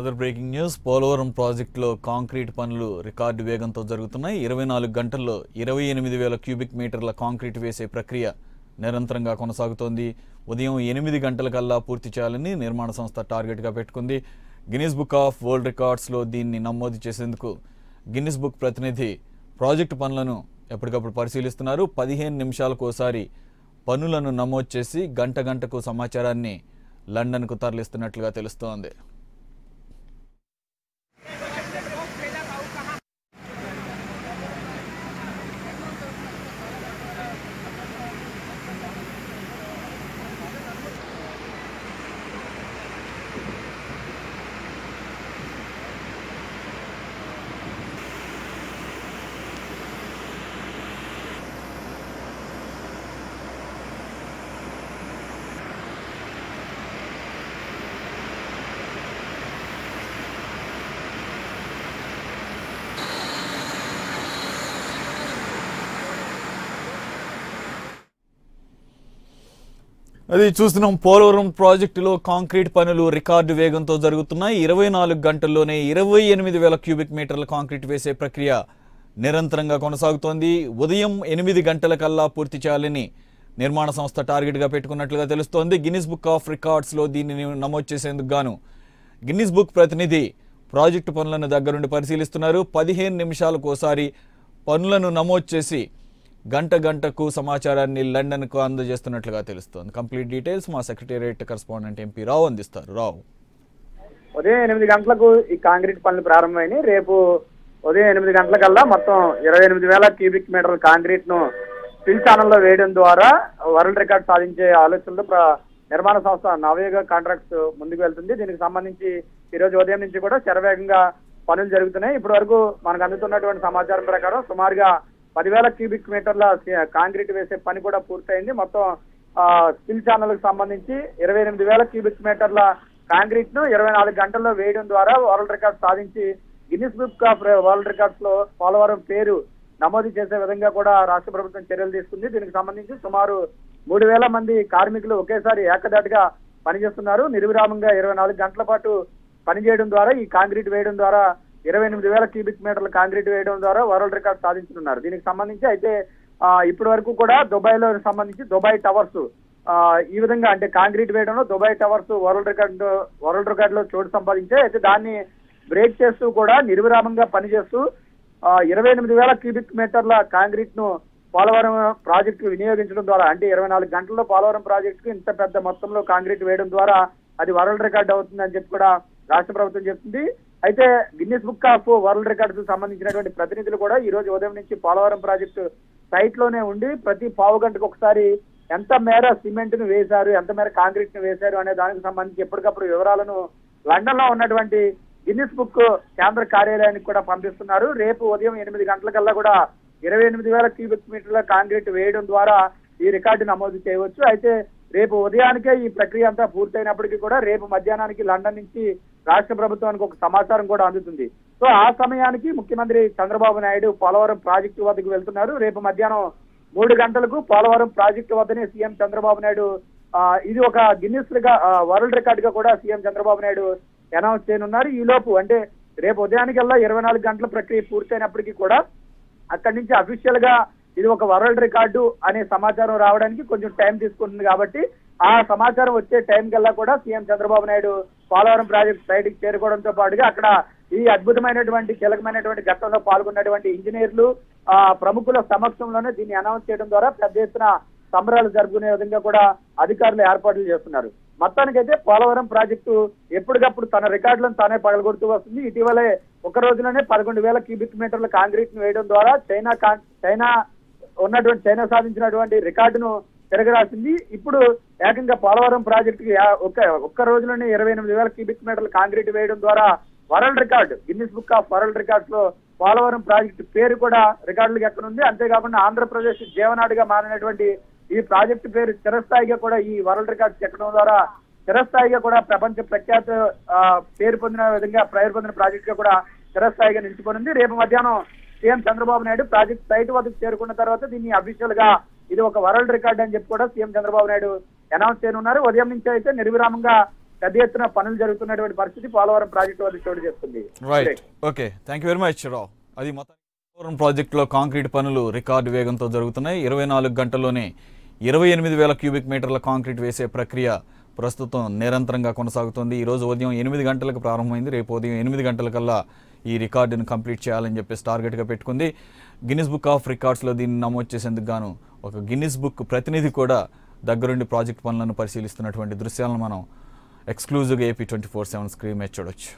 Another breaking news. Polavaram ప్రాజెక్టులో concrete పనులు record వేగంతో జరుగుతున్నాయి. 24 గంటల్లో 28,000 క్యూబిక్ మీటర్ల కాంక్రీట్ వేసే ప్రక్రియ నిరంతరంగా కొనసాగుతోంది. ఉదయం 8 గంటలకల్లా పూర్తి చేయాలని నిర్మాణ సంస్థ టార్గెట్గా పెట్టుకుంది. గిన్నిస్ బుక్ ఆఫ్ వరల్డ్ రికార్డ్స్లో దీన్ని నమోదు చేసేందుకు గిన్నిస్ బుక్ ప్రతినిధి ప్రాజెక్టు పనులను ఎప్పటికప్పుడు పరిశీలిస్తున్నారు. 15 నిమిషాలకోసారి పనులను నమోదు చేసి గంటకు సమాచారాన్ని లండన్కు తరలిస్తున్నట్లుగా తెలుస్తోంది. అది చూస్తున్నాం. పోలవరం ప్రాజెక్టులో కాంక్రీట్ పనులు రికార్డు వేగంతో జరుగుతున్నాయి. 24 గంటల్లోనే 28,000 క్యూబిక్ మీటర్ల కాంక్రీట్ వేసే ప్రక్రియ నిరంతరంగా కొనసాగుతోంది. ఉదయం 8 గంటలకల్లా పూర్తి చేయాలని నిర్మాణ సంస్థ టార్గెట్గా పెట్టుకున్నట్లుగా తెలుస్తోంది. గిన్నిస్ బుక్ ఆఫ్ రికార్డ్స్లో దీనిని నమోదు చేసేందుకు గాను గిన్నిస్ బుక్ ప్రతినిధి ప్రాజెక్టు పనులను దగ్గరుండి పరిశీలిస్తున్నారు. 15 నిమిషాలకోసారి పనులను నమోదు చేసి గంటకు సమాచారాన్ని లండన్కు అందజేస్తున్నట్లుగా తెలుస్తోంది. కంప్లీట్ డీటెయిల్స్ మా సెక్రటేరియట్ కరెస్పాండెంట్ ఎంపీ రావు అందిస్తారు. రావు, ఉదయం 8 గంటలకు ఈ కాంక్రీట్ పనులు ప్రారంభమైనాయి. రేపు ఉదయం 8 గంటలకల్లా మొత్తం 28,000 క్యూబిక్ మీటర్ల కాంక్రీట్ ను స్టిల్ ఛానల్లో వేయడం ద్వారా వరల్డ్ రికార్డ్ సాధించే ఆలోచనలో నిర్మాణ సంస్థ నవయుగ కాంట్రాక్ట్స్ ముందుకు వెళ్తుంది. దీనికి సంబంధించి ఈ రోజు ఉదయం నుంచి కూడా శరవేగంగా పనులు జరుగుతున్నాయి. ఇప్పటి వరకు మనకు అందుతున్నటువంటి సమాచారం ప్రకారం సుమారుగా 10,000 క్యూబిక్ మీటర్ల కాంక్రీట్ వేసే పని కూడా పూర్తయింది. మొత్తం స్టిల్ ఛానల్ కు సంబంధించి 28,000 క్యూబిక్ మీటర్ల కాంక్రీట్ ను 24 గంటల్లో వేయడం ద్వారా వరల్డ్ రికార్డ్ సాధించి Guinness book of world records లో పోలవరం పేరు నమోదు చేసే విధంగా కూడా రాష్ట్ర ప్రభుత్వం చర్యలు తీసుకుంది. దీనికి సంబంధించి సుమారు 3,000 మంది కార్మికులు ఒకేసారి ఏకదాటిగా పనిచేస్తున్నారు. నిర్విరామంగా 24 గంటల పాటు పనిచేయడం ద్వారా ఈ కాంక్రీట్ వేయడం ద్వారా 28,000 క్యూబిక్ మీటర్ల కాంక్రీట్ వేయడం ద్వారా వరల్డ్ రికార్డ్ సాధించనున్నారు. దీనికి సంబంధించి అయితే ఇప్పటి వరకు కూడా దుబాయ్లో సంబంధించి దుబాయ్ టవర్స్ ఈ విధంగా అంటే కాంక్రీట్ వేయడంలో దుబాయ్ టవర్స్ వరల్డ్ రికార్డ్ లో చోటు సంపాదించాయి. అయితే దాన్ని బ్రేక్ చేస్తూ కూడా నిర్విరామంగా పనిచేస్తూ 28,000 క్యూబిక్ మీటర్ల కాంక్రీట్ ను పోలవరం ప్రాజెక్టు వినియోగించడం ద్వారా అంటే 24 గంటల్లో పోలవరం ప్రాజెక్టుకు ఇంత పెద్ద మొత్తంలో కాంక్రీట్ వేయడం ద్వారా అది వరల్డ్ రికార్డ్ అవుతుందని చెప్పి కూడా రాష్ట్ర ప్రభుత్వం చెప్తుంది. అయితే Guinness book of world records సంబంధించినటువంటి ప్రతినిధులు కూడా ఈ రోజు ఉదయం నుంచి పోలవరం ప్రాజెక్టు సైట్ లోనే ఉండి ప్రతి పావు గంటకు ఒకసారి ఎంత మేర సిమెంట్ ను వేశారు, ఎంత మేర కాంక్రీట్ ను వేశారు అనే దానికి సంబంధించి ఎప్పటికప్పుడు వివరాలను లండన్ లో ఉన్నటువంటి గిన్నిస్ బుక్ కేంద్ర కార్యాలయానికి కూడా పంపిస్తున్నారు. రేపు ఉదయం 8 గంటలకల్లా కూడా 28,000 క్యూబిక్ మీటర్ల కాంక్రీట్ వేయడం ద్వారా ఈ రికార్డు నమోదు చేయవచ్చు. అయితే రేపు ఉదయానికే ఈ ప్రక్రియ అంతా పూర్తయినప్పటికీ కూడా రేపు మధ్యాహ్నానికి లండన్ నుంచి రాష్ట్ర ప్రభుత్వానికి ఒక సమాచారం కూడా అందుతుంది. సో ఆ సమయానికి ముఖ్యమంత్రి చంద్రబాబు నాయుడు పోలవరం ప్రాజెక్టు వద్దకు వెళ్తున్నారు. రేపు మధ్యాహ్నం 3 గంటలకు పోలవరం ప్రాజెక్టు వద్దనే సీఎం చంద్రబాబు నాయుడు ఇది ఒక గిన్నిస్ వరల్డ్ రికార్డ్ గా కూడా సీఎం చంద్రబాబు నాయుడు అనౌన్స్ చేయనున్నారు. ఈ లోపు అంటే రేపు ఉదయానికల్లా 24 గంటల ప్రక్రియ పూర్తయినప్పటికీ కూడా అక్కడి నుంచి అఫీషియల్ గా ఇది ఒక వరల్డ్ రికార్డు అనే సమాచారం రావడానికి కొంచెం టైం తీసుకుంటుంది. కాబట్టి ఆ సమాచారం వచ్చే టైం కల్లా కూడా CM Chandrababu Naidu Polavaram project site కి చేరుకోవడంతో పాటుగా అక్కడ ఈ అద్భుతమైనటువంటి కీలకమైనటువంటి ఘట్టంలో పాల్గొన్నటువంటి ఇంజనీర్లు ప్రముఖుల సమక్షంలోనే దీన్ని అనౌన్స్ చేయడం ద్వారా పెద్ద ఎత్తున సంబరాలు జరుపుకునే విధంగా కూడా అధికారులు ఏర్పాట్లు చేస్తున్నారు. మొత్తానికైతే పోలవరం ప్రాజెక్టు ఎప్పటికప్పుడు తన రికార్డులను తానే పగలగొడుతూ వస్తుంది. ఇటీవలే ఒక రోజులోనే 11,000 క్యూబిక్ మీటర్ల కాంక్రీట్ ను వేయడం ద్వారా చైనా సాధించినటువంటి రికార్డును తిరగరాసింది. ఇప్పుడు ఏకంగా పోలవరం ప్రాజెక్టుకి ఒక్క రోజులోనే 28,000 క్యూబిక్ మీటర్ల కాంక్రీట్ వేయడం ద్వారా world record Guinness book of world records లో పోలవరం ప్రాజెక్టు పేరు కూడా రికార్డులకు ఎక్కడుంది. అంతేకాకుండా ఆంధ్రప్రదేశ్ జీవనాడిగా మారినటువంటి ఈ ప్రాజెక్టు పేరు చిరస్థాయిగా కూడా ఈ వరల్డ్ రికార్డ్స్ ఎక్కడం ద్వారా చిరస్థాయిగా కూడా ప్రపంచ ప్రఖ్యాత పేరు పొందిన ప్రాజెక్ట్ గా కూడా చిరస్థాయిగా నిలిచిపోయింది. రేపు మధ్యాహ్నం CM Chandrababu Naidu project site వద్దకు చేరుకున్న తర్వాత దీన్ని అఫీషియల్ గా ఇది ఒక వరల్డ్ రికార్డ్ అని చెప్పి కూడా సీఎం చంద్రబాబు నాయుడు అనౌన్స్ చేయనున్నారు. ఉదయం నుంచి అయితే నిర్విరామంగా పెద్ద ఎత్తున పనులు జరుగుతున్నటువంటి పరిస్థితి పోలవరం ప్రాజెక్టు వద్ద చోటు చేస్తుంది. Right, okay, thank you very much Rao. అది మొత్తం పోలవరం ప్రాజెక్టులో కాంక్రీట్ పనులు రికార్డు వేగంతో జరుగుతున్నాయి. 24 గంటల్లోనే 28,000 క్యూబిక్ మీటర్ల కాంక్రీట్ వేసే ప్రక్రియ ప్రస్తుతం నిరంతరంగా కొనసాగుతోంది. ఈరోజు ఉదయం 8 గంటలకు ప్రారంభమైంది. రేపు ఉదయం 8 గంటలకల్లా ఈ రికార్డును కంప్లీట్ చేయాలని చెప్పేసి టార్గెట్గా పెట్టుకుంది. గిన్నిస్ బుక్ ఆఫ్ రికార్డ్స్లో దీన్ని నమోదు చేసేందుకు గాను ఒక గిన్నిస్ బుక్ ప్రతినిధి కూడా దగ్గరుండి ప్రాజెక్ట్ పనులను పరిశీలిస్తున్నటువంటి దృశ్యాలను మనం ఎక్స్క్లూజివ్గా AP 24/7 స్క్రీన్ మీద చూడొచ్చు.